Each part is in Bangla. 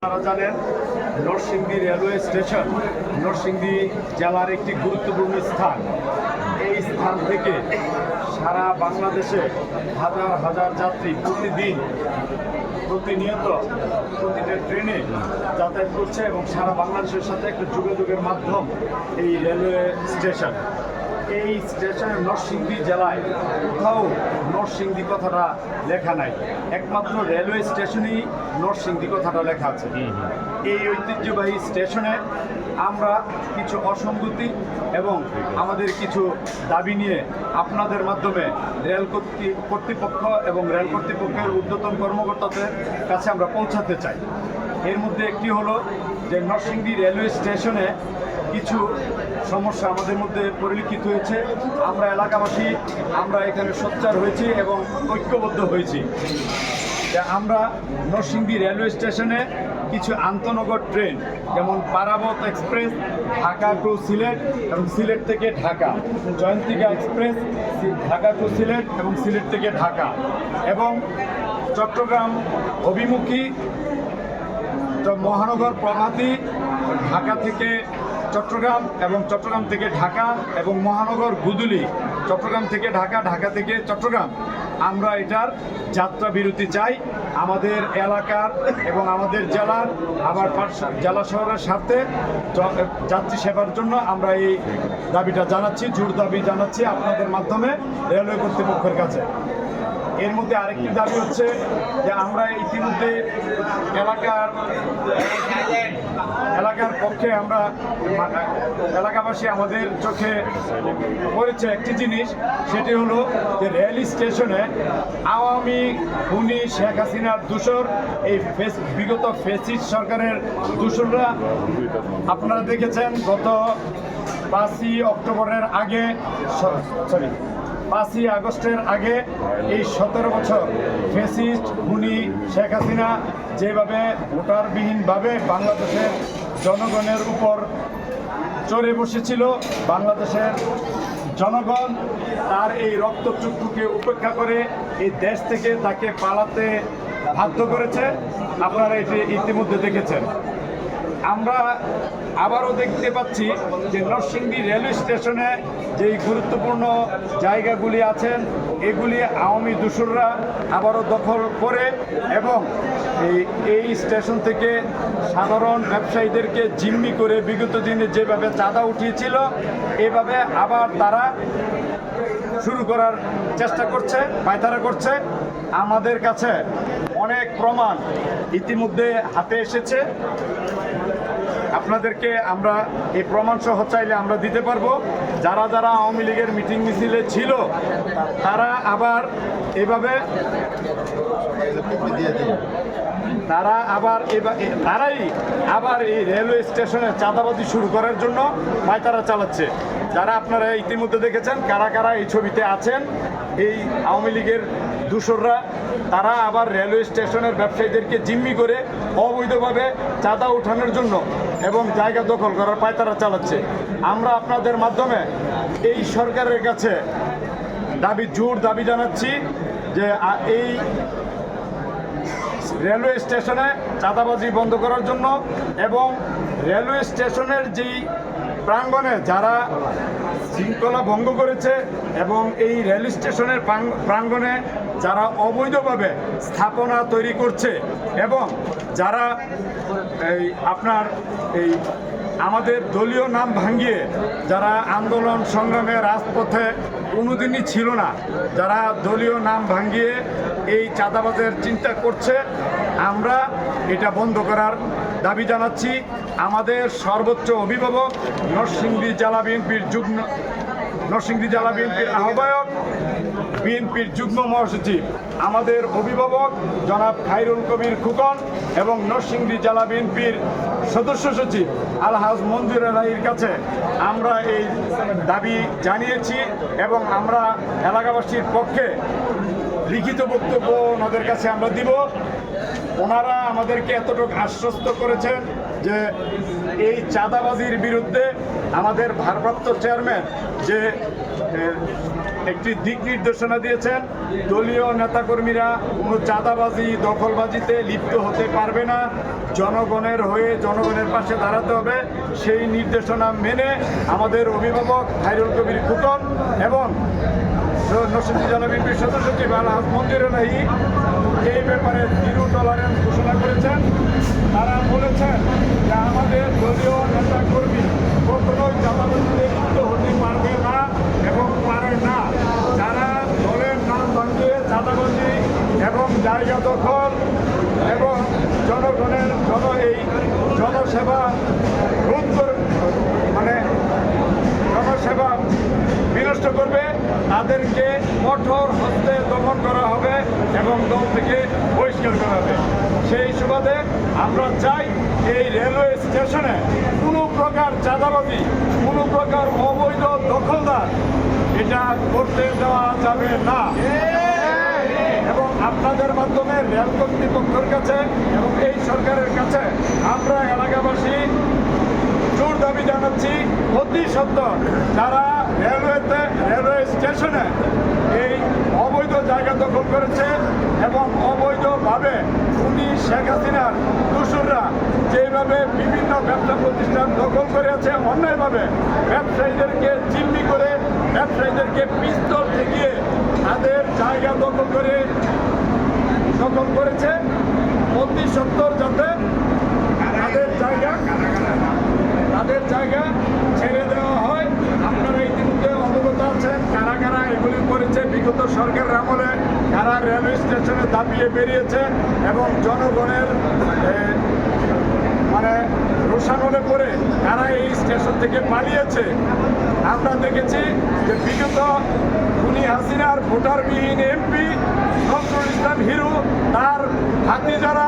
আপনারা জানেন নরসিংদী রেলওয়ে স্টেশন নরসিংদী জেলার একটি গুরুত্বপূর্ণ স্থান। এই স্থান থেকে সারা বাংলাদেশে হাজার হাজার যাত্রী প্রতিনিয়ত প্রতিটা ট্রেনে যাতায়াত করছে এবং সারা বাংলাদেশের সাথে একটা যোগাযোগের মাধ্যম এই রেলওয়ে স্টেশন। এই স্টেশনের নরসিংদী জেলায় কোথাও নরসিংদী কথাটা লেখা নাই, একমাত্র রেলওয়ে স্টেশনেই নরসিংদী কথাটা লেখা আছে। এই ঐতিহ্যবাহী স্টেশনে আমরা কিছু অসঙ্গতি এবং আমাদের কিছু দাবি নিয়ে আপনাদের মাধ্যমে রেল কর্তৃপক্ষ এবং রেল কর্তৃপক্ষের ঊর্ধ্বতন কর্মকর্তাদের কাছে আমরা পৌঁছাতে চাই। এর মধ্যে একটি হলো যে নরসিংদী রেলওয়ে স্টেশনে কিছু সমস্যা আমাদের মধ্যে পরিলক্ষিত হয়েছে। আমরা এলাকাবাসী আমরা এখানে সোচ্চার হয়েছি এবং ঐক্যবদ্ধ হয়েছি। আমরা নরসিংদী রেলওয়ে স্টেশনে কিছু আন্তনগর ট্রেন যেমন পারাবত এক্সপ্রেস ঢাকা টু সিলেট এবং সিলেট থেকে ঢাকা, জয়ন্তিকা এক্সপ্রেস ঢাকা টু সিলেট এবং সিলেট থেকে ঢাকা, এবং চট্টগ্রাম অভিমুখী মহানগর প্রভাতী ঢাকা থেকে চট্টগ্রাম এবং চট্টগ্রাম থেকে ঢাকা, এবং মহানগর গুদুলি চট্টগ্রাম থেকে ঢাকা, ঢাকা থেকে চট্টগ্রাম। আমরা এটার যাত্রা বিরতি চাই আমাদের এলাকার এবং আমাদের জেলার, আবার জেলা শহরের স্বার্থে যাত্রী সেবার জন্য আমরা এই দাবিটা জানাচ্ছি, জোর দাবি জানাচ্ছি আপনাদের মাধ্যমে রেলওয়ে কর্তৃপক্ষের কাছে। এর মধ্যে আরেকটি দাবি হচ্ছে যে আমরা ইতিমধ্যে এলাকার পক্ষে আমরা এলাকাবাসী আমাদের চোখে পড়েছে একটি জিনিস, সেটি হলো যে রেল স্টেশনে আওয়ামী খুনি শেখ হাসিনার দূষর, এই বিগত ফ্যাসিস্ট সরকারের দূষররা আপনারা দেখেছেন গত 5ই অক্টোবরের আগে 5ই আগস্টের আগে এই 17 বছর ফ্যাসিস্ট খুনি শেখ হাসিনা যেভাবে ভোটারবিহীনভাবে বাংলাদেশের জনগণের উপর চড়ে বসেছিল, বাংলাদেশের জনগণ তার এই রক্তচক্ষুকে উপেক্ষা করে এই দেশ থেকে তাকে পালাতে বাধ্য করেছে। আপনারা এটি ইতিমধ্যে দেখেছেন। আমরা আবারও দেখতে পাচ্ছি যে নরসিংদী রেলওয়ে স্টেশনে যেই গুরুত্বপূর্ণ জায়গাগুলি আছেন এগুলি আওয়ামী দূষররা আবারও দখল করে এবং এই স্টেশন থেকে সাধারণ ব্যবসায়ীদেরকে জিম্মি করে বিগত দিনে যেভাবে চাঁদা উঠিয়েছিল এভাবে আবার তারা শুরু করার চেষ্টা করছে, পায়তারা করছে। আমাদের কাছে অনেক প্রমাণ ইতিমধ্যে হাতে এসেছে, আপনাদেরকে আমরা এই প্রমাণ সহ চাইলে আমরা দিতে পারবো। যারা যারা আওয়ামী লীগের মিটিং মিছিলে ছিল তারা আবার এভাবে তারাই আবার এই রেলওয়ে স্টেশনে চাঁদাবাজি শুরু করার জন্য পায়তারা চালাচ্ছে। যারা আপনারা ইতিমধ্যে দেখেছেন কারা কারা এই ছবিতে আছেন, এই আওয়ামী লীগের দূষররা তারা আবার রেলওয়ে স্টেশনের ব্যবসায়ীদেরকে জিম্মি করে অবৈধভাবে চাঁদা উঠানোর জন্য এবং জায়গা দখল করার পায়তারা চালাচ্ছে। আমরা আপনাদের মাধ্যমে এই সরকারের কাছে জোর দাবি জানাচ্ছি যে এই রেলওয়ে স্টেশনে চাঁদাবাজি বন্ধ করার জন্য এবং রেলওয়ে স্টেশনের যেই প্রাঙ্গণে যারা শৃঙ্খলা ভঙ্গ করেছে এবং এই রেল স্টেশনের প্রাঙ্গণে যারা অবৈধভাবে স্থাপনা তৈরি করছে এবং যারা আমাদের দলীয় নাম ভাঙিয়ে যারা আন্দোলন সংগ্রামে রাজপথে কোনোদিনই ছিল না, যারা দলীয় নাম ভাঙিয়ে এই চাঁদাবাজের চিন্তা করছে, আমরা এটা বন্ধ করার দাবি জানাচ্ছি। আমাদের সর্বোচ্চ অভিভাবক নরসিংদী জেলা বিএনপির আহ্বায়ক, বিএনপির যুগ্ম মহাসচিব, আমাদের অভিভাবক জনাব খায়রুল কবির খুকন এবং নরসিংদী জেলা বিএনপির সদস্য সচিব আলহাজ মঞ্জুর আলাহির কাছে আমরা এই দাবি জানিয়েছি এবং আমরা এলাকাবাসীর পক্ষে লিখিত বক্তব্য ওনাদের কাছে আমরা দিব। ওনারা আমাদেরকে এতটুকু আশ্বস্ত করেছেন যে এই চাঁদাবাজির বিরুদ্ধে আমাদের ভারপ্রাপ্ত চেয়ারম্যান যে একটি দিক নির্দেশনা দিয়েছেন, দলীয় নেতাকর্মীরা কোনো চাঁদাবাজি দখলবাজিতে লিপ্ত হতে পারবে না, জনগণের হয়ে জনগণের পাশে দাঁড়াতে হবে। সেই নির্দেশনা মেনে আমাদের অভিভাবক খায়রুল কবির খোকন এবং নরসিংদী জেলা বিএনপির সদস্য সচিব আলহাজ মঞ্জুর এলাহি এই ব্যাপারে জিরো টলারেন্স ঘোষণা করেছেন। তারা বলেছেন যে আমাদের দলীয় নেতা কর্মী কখনোই চাঁদাবাজিতে লিপ্ত হতে পারবে না এবং পারে না। যারা দলের নাম ভাঙিয়ে চাঁদাবাজি এবং জায়গা দখল এবং জনগণের এই জনসেবা রোধ মানে জনসেবা বিনষ্ট করবে তাদেরকে কঠোর হস্তে দমন করা হবে এবং দল থেকে বহিষ্কার করা হবে। সেই সুবাদে আমরা চাই এই রেলওয়ে স্টেশনে কোনো প্রকার চাঁদাবাজি, কোনো প্রকার অবৈধ দখলদার এটা করতে দেওয়া যাবে না। এবং আপনাদের মাধ্যমে রেল কর্তৃপক্ষের কাছে এবং এই সরকারের কাছে আমরা এলাকাবাসী জোর দাবি জানাচ্ছি, অতি সত্বর যারা রেলওয়ে স্টেশনে এই অবৈধ জায়গা দখল করেছে এবং অবৈধভাবে উনি শেখ হাসিনার দোসররা যেভাবে বিভিন্ন ব্যবসা প্রতিষ্ঠান দখল করে আছে অন্যায়ভাবে ব্যবসায়ীদেরকে জিম্মি করে ব্যবসায়ীদেরকে পিস্তল ঠেকিয়ে তাদের জায়গা দখল করেছে, অতি সত্বর যাতে তাদের জায়গা ছেড়ে দেওয়া হয়। আপনারা ইতিমধ্যে অবগত আছেন কারা কারা এগুলি করেছে। বিগত সরকারের আমলে কারা রেলওয়ে স্টেশনে দাবিয়ে বেরিয়েছে এবং জনগণের রোষানলে পড়ে তারা এই স্টেশন থেকে পালিয়েছে। আমরা দেখেছি যে বিগত খুনি হাসিনার ভোটারবিহীন এমপি নজরুল ইসলাম হিরু তার হাতি যারা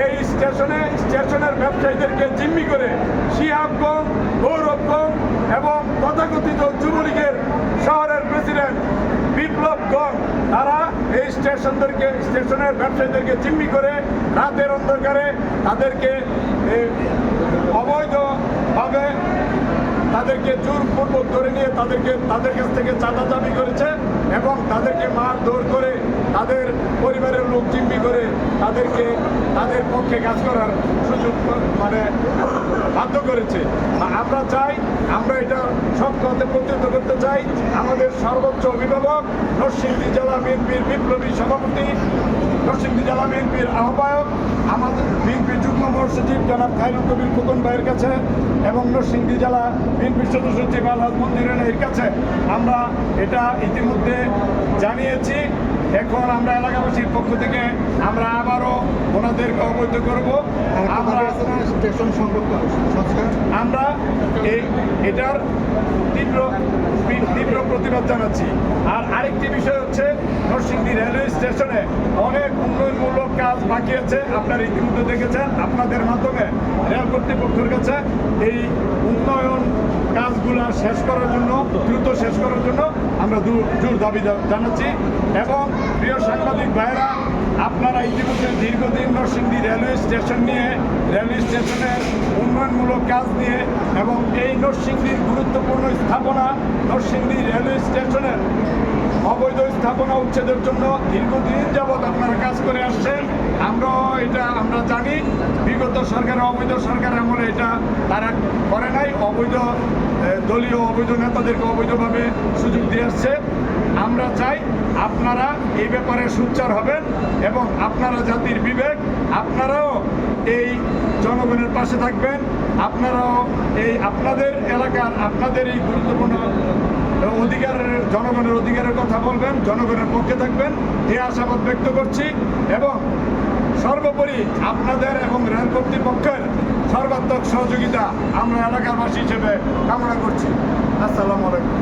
এই স্টেশনের ব্যবসায়ীদেরকে জিম্মি করে শিহাবগঞ্জ, গৌরবগঞ্জ এবং তথাকথিত যুবলীগের শহরের প্রেসিডেন্ট বিপ্লবগঞ্জ তারা এই স্টেশনের ব্যবসায়ীদেরকে জিম্মি করে রাতের অন্ধকারে তাদেরকে অবৈধভাবে তাদেরকে জোরপূর্বক ধরে নিয়ে তাদের কাছ থেকে চাঁদা দাবি করেছে এবং তাদেরকে মারধর করে তাদের পরিবারের লোক জিম্মি করে তাদের পক্ষে কাজ করার সুযোগ বাধ্য করেছে। আমরা চাই, আমরা এটা শক্ত হাতে প্রতিহত করতে চাই। আমাদের সর্বোচ্চ অভিভাবক নরসিংদী জেলা বিএনপির বিপ্লবী সভাপতি, নরসিংদী জেলা বিএনপির আহ্বায়ক, আমাদের বিএনপির যুগ্ম মহাসচিব জনাব খায়রুল কবির খোকন ভাইয়ের কাছে এবং নরসিংদী জেলা বিএনপির সদস্য সচিব আলহাজ মঞ্জুর এলাহির কাছে আমরা এটা ইতিমধ্যে জানিয়েছি। এখন আমরা এলাকাবাসীর পক্ষ থেকে আমরা আবারও ওনাদেরকে অবহিত করব। আমরা এটার তীব্র প্রতিবাদ জানাচ্ছি। আর আরেকটি বিষয় হচ্ছে নরসিংদী রেলওয়ে স্টেশনে অনেক উন্নয়নমূলক কাজ বাকি আছে। আপনারা ইতিমধ্যে দেখেছেন। আপনাদের মাধ্যমে রেল কর্তৃপক্ষের কাছে এই উন্নয়ন কাজগুলো দ্রুত শেষ করার জন্য আমরা জোর দাবি জানাচ্ছি। এবং প্রিয় সাংবাদিক ভাইয়েরা, আপনারা ইতিমধ্যে দীর্ঘদিন নরসিংদী রেলওয়ে স্টেশনের উন্নয়নমূলক কাজ নিয়ে এবং এই নরসিংদীর গুরুত্বপূর্ণ স্থাপনা নরসিংদী রেলওয়ে স্টেশনের অবৈধ স্থাপনা উচ্ছেদের জন্য দীর্ঘদিন যাবৎ আপনারা কাজ করে আসছেন। আমরা জানি বিগত অবৈধ সরকারের আমলে এটা তারা করে নাই। দলীয় অবৈধ নেতাদেরকে অবৈধভাবে সুযোগ দিয়ে আসছে। আমরা চাই আপনারা এই ব্যাপারে সোচ্চার হবেন এবং আপনারা জাতির বিবেক, আপনারাও এই জনগণের পাশে থাকবেন। আপনারাও আপনাদের এলাকার আপনাদের এই গুরুত্বপূর্ণ জনগণের অধিকারের কথা বলবেন, জনগণের পক্ষে থাকবেন এই আশাবাদ ব্যক্ত করছি। এবং সর্বোপরি আপনাদের এবং রেল কর্তৃপক্ষের সর্বাত্মক সহযোগিতা আমরা এলাকাবাসী হিসেবে কামনা করছি। আসসালামু আলাইকুম।